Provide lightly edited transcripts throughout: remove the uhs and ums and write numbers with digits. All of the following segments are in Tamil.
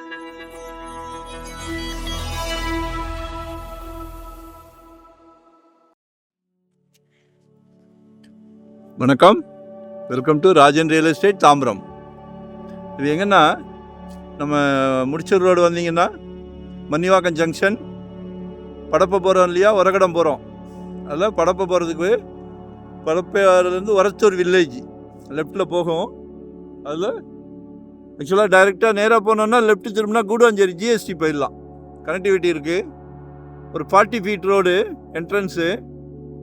வணக்கம், welcome to Rajan real estate Tambaram. இது எங்கன்னா நம்ம முடிச்சூர் ரோடு வந்தீங்கன்னா மன்னிவாக்கம் ஜங்ஷன், படப்பை போகிறோம் இல்லையா, உரகடம் போகிறோம். அதில் படப்பை போகிறதுக்கு படப்பைலேருந்து உரத்தூர் வில்லேஜ் லெஃப்டில் போகும். அதில் ஆக்சுவலாக டைரெக்டாக நேராக போனோன்னா லெஃப்ட் திரும்பினா கூடுவாஞ்சேரி ஜிஎஸ்டி போயிடலாம். கனெக்டிவிட்டி இருக்குது. ஒரு 40 ஃபீட் ரோடு என்ட்ரன்ஸு.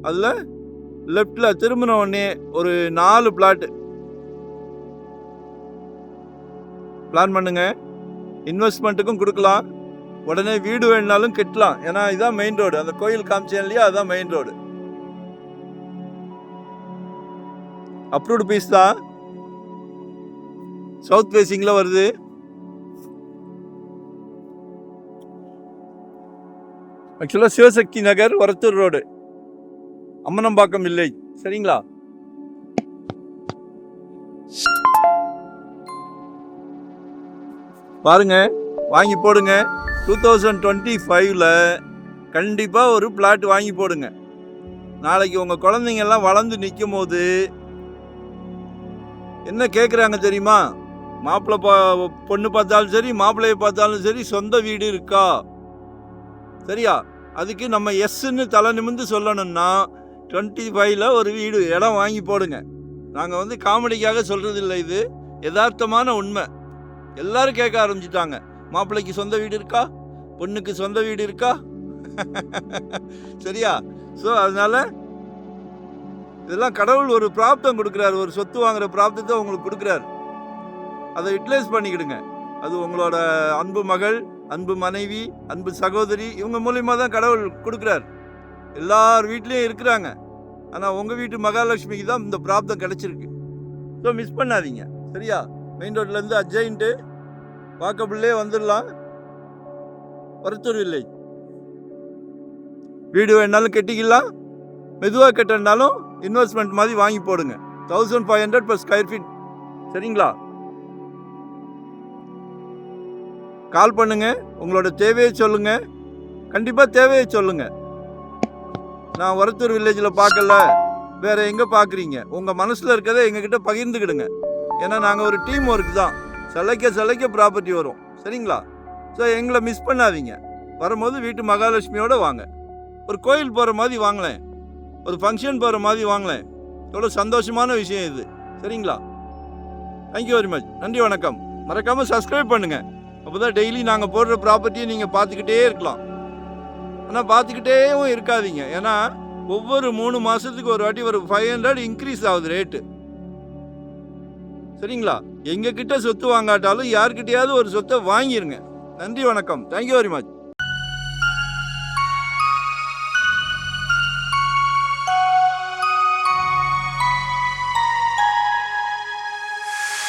அதில் லெஃப்டில் திரும்பின உடனே ஒரு 4 பிளாட் பிளான் பண்ணுங்க. இன்வெஸ்ட்மெண்ட்டுக்கும் கொடுக்கலாம், உடனே வீடு வேணுனாலும் கட்டலாம். ஏன்னா இதுதான் மெயின் ரோடு. அந்த கோயில் காமிச்சேன் இல்லையா, அதுதான் மெயின் ரோடு. அப்ரூவ்டு பீஸ் தான், சவுத் ஃபேசிங்கில் வருது. ஆக்சுவலாக சிவசக்தி நகர், உரத்தூர் ரோடு, அம்மனம்பாக்கம் வில்லேஜ். சரிங்களா? பாருங்க, வாங்கி போடுங்க. 2025ல் கண்டிப்பாக ஒரு பிளாட் வாங்கி போடுங்க. நாளைக்கு உங்கள் குழந்தைங்க எல்லாம் வளர்ந்து நிற்கும் போது என்ன கேட்குறாங்க தெரியுமா? மாப்பிள்ளை பொண்ணு பார்த்தாலும் சரி, மாப்பிள்ளையை பார்த்தாலும் சரி, சொந்த வீடு இருக்கா? சரியா? அதுக்கு நம்ம எஸ்ன்னு தலை நிமிர்ந்து சொல்லணும்னா 25ல் ஒரு வீடு இடம் வாங்கி போடுங்க. நாங்கள் காமெடிக்காக சொல்கிறது இல்லை, இது யதார்த்தமான உண்மை. எல்லாரும் கேட்க ஆரம்பிச்சிட்டாங்க, மாப்பிள்ளைக்கு சொந்த வீடு இருக்கா, பொண்ணுக்கு சொந்த வீடு இருக்கா? சரியா? ஸோ அதனால் இதெல்லாம் கடவுள் ஒரு பிராப்தம் கொடுக்குறாரு, ஒரு சொத்து வாங்குகிற பிராப்தத்தை உங்களுக்கு கொடுக்குறாரு. அதை யூட்டிலைஸ் பண்ணிக்கிடுங்க. அது உங்களோட அன்பு மகள், அன்பு மனைவி, அன்பு சகோதரி, இவங்க மூலியமாக தான் கடவுள் கொடுக்குறாரு. எல்லார் வீட்லேயும் இருக்கிறாங்க. ஆனால் உங்கள் வீட்டு மகாலட்சுமிக்கு தான் இந்த பிராப்தம் கிடச்சிருக்கு. ஸோ மிஸ் பண்ணாதீங்க. சரியா? மெயின் ரோட்லேருந்து அட்ஜைன்ட்டு வாக்கபிள்லே வந்துடலாம். உரத்தூர் வில்லேஜ். வீடு வேணாலும் கட்டிக்கலாம், மெதுவாக கட்டினாலும் இன்வெஸ்ட்மெண்ட் மாதிரி வாங்கி போடுங்க. 1500 per square feet. சரிங்களா? கால் பண்ணுங்க, உங்களோட தேவையை சொல்லுங்க. கண்டிப்பாக தேவையை சொல்லுங்க. நான் உரத்தூர் வில்லேஜில் பார்க்கல, வேறு எங்கே பார்க்குறீங்க? உங்கள் மனசில் இருக்கிறத எங்ககிட்ட பகிர்ந்துக்கிடுங்க. ஏன்னா நாங்கள் ஒரு டீம் ஒர்க் தான், சிலைக்க ப்ராப்பர்ட்டி வரும். சரிங்களா? ஸோ எங்களை மிஸ் பண்ணாதீங்க. வரும்போது வீட்டு மகாலட்சுமியோடு வாங்க. ஒரு கோயில் போகிற மாதிரி வாங்கலேன், ஒரு ஃபங்க்ஷன் போகிற மாதிரி வாங்கலேன். எவ்வளோ சந்தோஷமான விஷயம் இது. சரிங்களா? Thank you very much. நன்றி, வணக்கம். மறக்காமல் சப்ஸ்கிரைப் பண்ணுங்கள். அப்போ தான் டெய்லி நாங்கள் போடுற ப்ராப்பர்ட்டியை நீங்கள் பார்த்துக்கிட்டே இருக்கலாம். ஆனால் பார்த்துக்கிட்டேவும் இருக்காதீங்க. ஏன்னா ஒவ்வொரு 3 மாதத்துக்கு ஒரு வாட்டி ஒரு 500 இன்க்ரீஸ் ஆகுது ரேட்டு. சரிங்களா? எங்ககிட்ட சொத்து வாங்காட்டாலும் யார்கிட்டையாவது ஒரு சொத்தை வாங்கிருங்க. நன்றி, வணக்கம். Thank you very much.